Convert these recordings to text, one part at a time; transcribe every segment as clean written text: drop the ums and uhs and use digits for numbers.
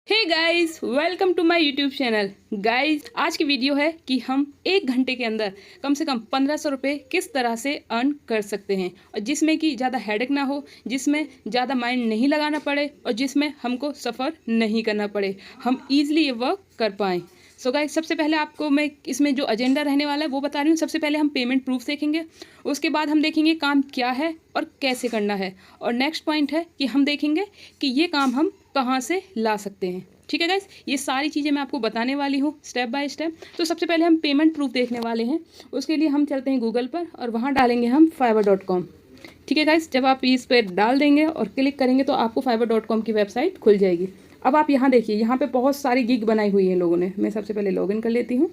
Hey guys, welcome to my YouTube channel. Guys, आज की video है कि हम 1 घंटे के अंदर कम से कम 1500 रुपये किस तरह से अर्न कर सकते हैं, और जिसमें कि ज़्यादा हेडेक ना हो, जिसमें ज़्यादा माइंड नहीं लगाना पड़े और जिसमें हमको सफ़र नहीं करना पड़े, हम ईजिली ये वर्क कर पाएँ। सो गाइस, सबसे पहले आपको मैं इसमें जो एजेंडा रहने वाला है वो बता रही हूँ। सबसे पहले हम पेमेंट प्रूफ देखेंगे, उसके बाद हम देखेंगे काम क्या है और कैसे करना है, और नेक्स्ट पॉइंट है कि हम देखेंगे कि ये काम हम कहाँ से ला सकते हैं। ठीक है गाइस, ये सारी चीज़ें मैं आपको बताने वाली हूँ स्टेप बाय स्टेप। तो सबसे पहले हम पेमेंट प्रूफ देखने वाले हैं। उसके लिए हम चलते हैं गूगल पर और वहाँ डालेंगे हम fiverr.com। ठीक है गाइस, जब आप इस पर डाल देंगे और क्लिक करेंगे तो आपको fiverr.com की वेबसाइट खुल जाएगी। अब आप यहाँ देखिए, यहाँ पे बहुत सारी गिग बनाई हुई है लोगों ने। मैं सबसे पहले लॉगिन कर लेती हूँ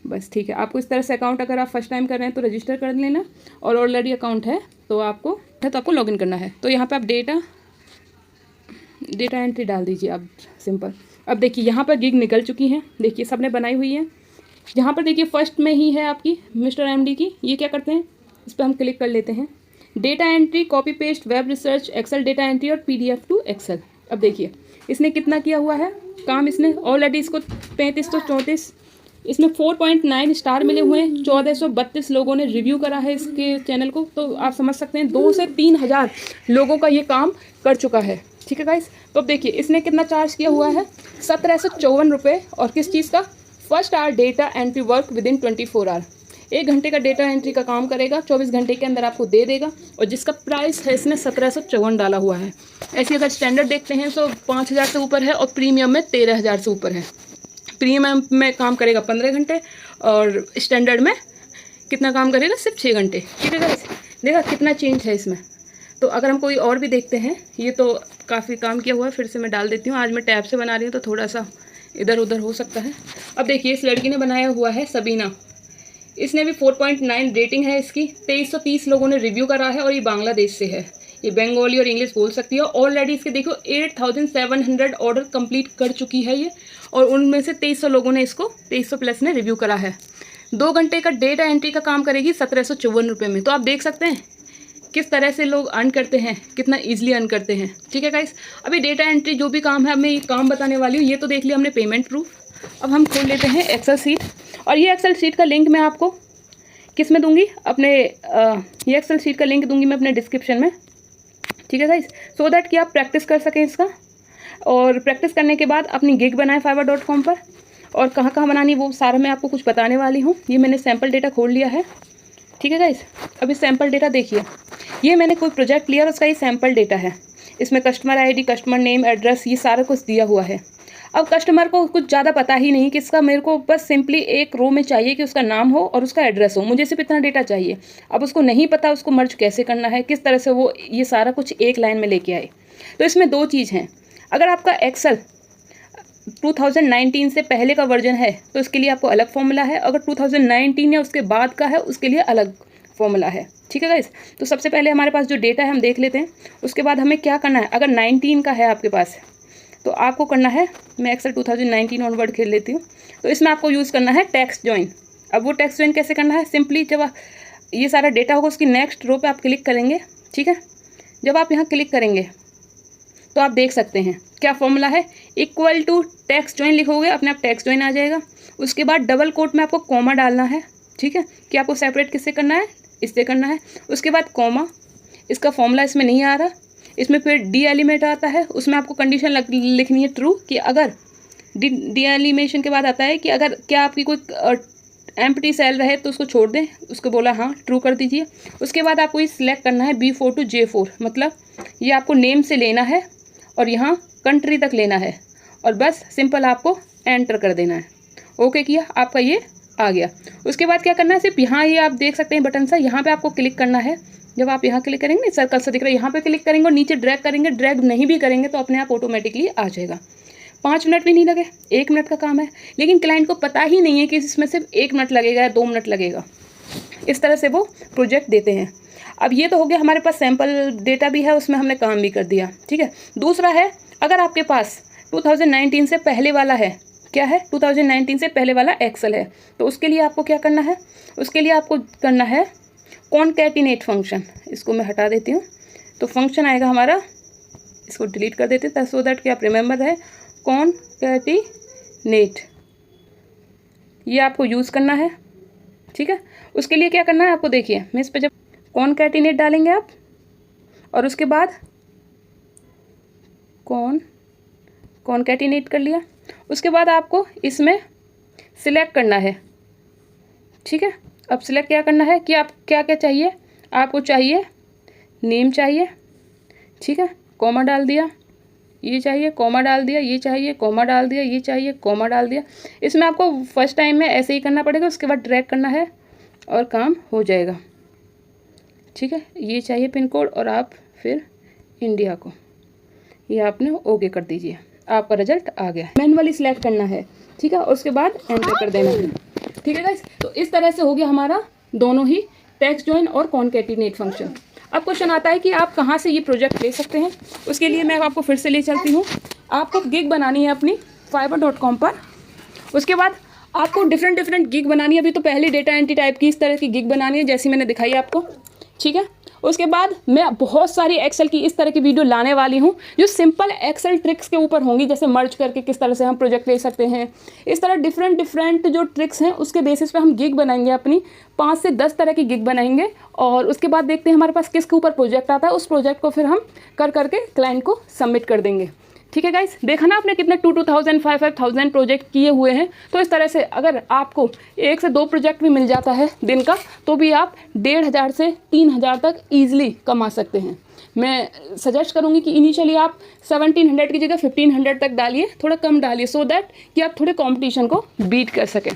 बस। ठीक है, आपको इस तरह से अकाउंट, अगर आप फर्स्ट टाइम कर रहे हैं तो रजिस्टर कर लेना, और ऑलरेडी अकाउंट है तो आपको लॉगिन करना है। तो यहाँ पर आप डेटा एंट्री डाल दीजिए आप, सिंपल। अब देखिए यहाँ पर गिग निकल चुकी हैं, देखिए सबने बनाई हुई है। यहाँ पर देखिए फर्स्ट में ही है आपकी मिस्टर एमडी की। ये क्या करते हैं, इस पर हम क्लिक कर लेते हैं। Data entry, copy paste, web research, excel data entry और पीडीएफ टू एक्सेल। अब देखिए इसने कितना किया हुआ है काम। इसने ऑलरेडी इसको 3534, इसमें 4.9 स्टार मिले हुए हैं। 1432 लोगों ने रिव्यू करा है इसके चैनल को। तो आप समझ सकते हैं 2 से 3 हज़ार लोगों का ये काम कर चुका है। ठीक है गाइस, तो अब देखिए इसने कितना चार्ज किया हुआ है, 1754 रुपये। और किस चीज़ का? First hour data entry work within 24 hour. 1 घंटे का डेटा एंट्री का काम करेगा, 24 घंटे के अंदर आपको दे देगा। और जिसका प्राइस है इसने 1754 डाला हुआ है। ऐसे अगर स्टैंडर्ड देखते हैं तो 5000 से ऊपर है, और प्रीमियम में 13000 से ऊपर है। प्रीमियम में काम करेगा 15 घंटे, और स्टैंडर्ड में कितना काम करेगा? सिर्फ 6 घंटे। ठीक है गाइस, देखा कितना चेंज है इसमें। तो अगर हम कोई और भी देखते हैं, ये तो काफ़ी काम किया हुआ है। फिर से मैं डाल देती हूँ, आज मैं टैब से बना रही हूँ तो थोड़ा सा इधर उधर हो सकता है। अब देखिए इस लड़की ने बनाया हुआ है, सबीना। इसने भी 4.9 रेटिंग है इसकी। 2330 लोगों ने रिव्यू करा है, और ये बांग्लादेश से है। ये बंगाली और इंग्लिश बोल सकती है। ऑलरेडी इसके देखो 8700 ऑर्डर कंप्लीट कर चुकी है ये, और उनमें से 2300 लोगों ने इसको 2300 प्लस ने रिव्यू करा है। 2 घंटे का डेटा एंट्री का काम करेगी 1754 रुपये में। तो आप देख सकते हैं किस तरह से लोग अर्न करते हैं, कितना ईजिली अर्न करते हैं। ठीक है गाइस, अभी डेटा एंट्री जो भी काम है, अब मैं ये काम बताने वाली हूँ। ये तो देख लिया हमने पेमेंट प्रूफ। अब हम खोल लेते हैं एक्सेल सीट, और ये एक्सेल सीट का लिंक मैं आपको किस में दूंगी, अपने ये एक्सेल सीट का लिंक दूंगी मैं अपने डिस्क्रिप्शन में। ठीक है गाइस, सो दैट कि आप प्रैक्टिस कर सकें इसका, और प्रैक्टिस करने के बाद अपनी गिग बनाएं fiverr.com पर। और कहाँ कहाँ बनानी वो सारा मैं आपको कुछ बताने वाली हूँ। ये मैंने सैम्पल डेटा खोल लिया है। ठीक है गाइस, अब इस सैम्पल डेटा देखिए, ये मैंने कोई प्रोजेक्ट लिया और उसका ये सैम्पल डेटा है। इसमें customer ID, customer name, address, ये सारा कुछ दिया हुआ है। अब कस्टमर को कुछ ज़्यादा पता ही नहीं किसका, मेरे को बस सिंपली एक रो में चाहिए कि उसका नाम हो और उसका एड्रेस हो। मुझे सिर्फ इतना डेटा चाहिए। अब उसको नहीं पता उसको मर्ज कैसे करना है, किस तरह से वो ये सारा कुछ एक लाइन में लेके आए। तो इसमें 2 चीज़ हैं। अगर आपका एक्सेल 2019 से पहले का वर्जन है तो इसके लिए आपको अलग फॉर्मूला है। अगर 2019 या उसके बाद का है उसके लिए अलग फॉर्मूला है। ठीक है गाइस, तो सबसे पहले हमारे पास जो डेटा है हम देख लेते हैं। उसके बाद हमें क्या करना है, अगर 19 का है आपके पास तो आपको करना है, मैं एक्सेल 2019 ऑनवर्ड खेल लेती हूँ। तो इसमें आपको यूज़ करना है टेक्स्ट ज्वाइन। अब वो टेक्स्ट ज्वाइन कैसे करना है, सिंपली जब ये सारा डेटा होगा उसकी नेक्स्ट रो पे आप क्लिक करेंगे। ठीक है, जब आप यहाँ क्लिक करेंगे तो आप देख सकते हैं क्या फॉर्मूला है, इक्वल टू टेक्स्ट ज्वाइन लिखोगे, अपने आप टेक्स्ट ज्वाइन आ जाएगा। उसके बाद डबल कोट में आपको कॉमा डालना है। ठीक है, कि आपको सेपरेट किससे करना है, इससे करना है। उसके बाद कॉमा, इसका फॉर्मूला इसमें नहीं आ रहा। इसमें फिर डी एलिमेंट आता है, उसमें आपको कंडीशन लिखनी है ट्रू, कि अगर डी एलिमेशन के बाद आता है कि अगर क्या आपकी कोई एम्प्टी सेल रहे तो उसको छोड़ दें। उसको बोला हाँ ट्रू कर दीजिए। उसके बाद आपको ये सिलेक्ट करना है B4 to J4, मतलब ये आपको नेम से लेना है और यहाँ कंट्री तक लेना है, और बस सिंपल आपको एंटर कर देना है। ओके किया, आपका ये आ गया। उसके बाद क्या करना है, सिर्फ यहाँ ये आप देख सकते हैं बटन सा, यहाँ पे आपको क्लिक करना है। जब आप यहाँ क्लिक करेंगे, सर्कल से दिख रहा है, यहाँ पे क्लिक करेंगे और नीचे ड्रैग करेंगे। ड्रैग नहीं भी करेंगे तो अपने आप ऑटोमेटिकली आ जाएगा। 5 मिनट भी नहीं लगे, 1 मिनट का काम है। लेकिन क्लाइंट को पता ही नहीं है कि इसमें सिर्फ 1 मिनट लगेगा या 2 मिनट लगेगा। इस तरह से वो प्रोजेक्ट देते हैं। अब ये तो हो गया, हमारे पास सैम्पल डेटा भी है, उसमें हमने काम भी कर दिया। ठीक है, दूसरा है, अगर आपके पास 2019 से पहले वाला है, क्या है, 2019 से पहले वाला एक्सेल है, तो उसके लिए आपको क्या करना है, उसके लिए आपको करना है कॉन्कैटिनेट फंक्शन। इसको मैं हटा देती हूँ। तो फंक्शन आएगा हमारा, इसको डिलीट कर देते हैं सो दैट कि आप रिमेंबर है, कॉनकैटिनेट, ये आपको यूज़ करना है, ठीक है। उसके लिए क्या करना है आपको, देखिए मैं इस पर जब कॉनकैटिनेट डालेंगे आप, और उसके बाद कॉनकैटिनेट कर लिया, उसके बाद आपको इसमें सिलेक्ट करना है, ठीक है। अब सिलेक्ट क्या करना है कि आप क्या क्या चाहिए, आपको चाहिए नेम चाहिए, ठीक है, कॉमा डाल दिया, ये चाहिए कॉमा डाल दिया, ये चाहिए कॉमा डाल दिया, ये चाहिए कॉमा डाल दिया। इसमें आपको फर्स्ट टाइम में ऐसे ही करना पड़ेगा, उसके बाद ड्रैग करना है और काम हो जाएगा, ठीक है। ये चाहिए पिन कोड और आप फिर इंडिया को, ये आपने ओके कर दीजिए, आपका रिजल्ट आ गया। मैनुअली सिलेक्ट करना है, ठीक है, और उसके बाद एंटर कर देना है, ठीक है गाइस। तो इस तरह से हो गया हमारा दोनों ही टेक्स्ट जॉइन और कॉनकैटिनेट फंक्शन। अब क्वेश्चन आता है कि आप कहाँ से ये प्रोजेक्ट ले सकते हैं। उसके लिए मैं आपको फिर से ले चलती हूँ। आपको गिग बनानी है अपनी fiverr.com पर, उसके बाद आपको डिफरेंट गिग बनानी है। अभी तो पहली डेटा एंट्री टाइप की इस तरह की गिग बनानी है जैसी मैंने दिखाई आपको, ठीक है। उसके बाद मैं बहुत सारी एक्सेल की इस तरह की वीडियो लाने वाली हूँ जो सिंपल एक्सेल ट्रिक्स के ऊपर होंगी, जैसे मर्ज करके किस तरह से हम प्रोजेक्ट ले सकते हैं। इस तरह डिफरेंट जो ट्रिक्स हैं उसके बेसिस पे हम गिग बनाएंगे, अपनी 5 से 10 तरह की गिग बनाएंगे, और उसके बाद देखते हैं हमारे पास किसके ऊपर प्रोजेक्ट आता है। उस प्रोजेक्ट को फिर हम करके क्लाइंट को सबमिट कर देंगे, ठीक है गाइस। देखा ना आपने कितने 2,000 5,000 प्रोजेक्ट किए हुए हैं। तो इस तरह से अगर आपको 1 से 2 प्रोजेक्ट भी मिल जाता है दिन का, तो भी आप 1,500 से 3,000 तक ईजिली कमा सकते हैं। मैं सजेस्ट करूँगी कि इनिशियली आप 1,700 की जगह 1,500 तक डालिए, थोड़ा कम डालिए, सो दैट कि आप थोड़े कॉम्पिटिशन को बीट कर सकें,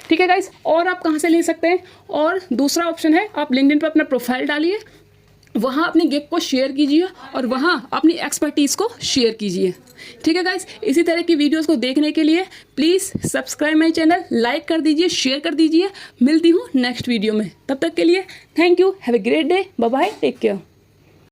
ठीक है गाइस। और आप कहाँ से ले सकते हैं, और दूसरा ऑप्शन है, आप लिंक्डइन पर अपना प्रोफाइल डालिए, वहाँ अपनी गिग को शेयर कीजिए और वहाँ अपनी एक्सपर्टीज़ को शेयर कीजिए, ठीक है गाइस। इसी तरह की वीडियोस को देखने के लिए please subscribe my channel, like कर दीजिए, शेयर कर दीजिए। मिलती हूँ नेक्स्ट वीडियो में, तब तक के लिए thank you, have a great day, bye bye, take care.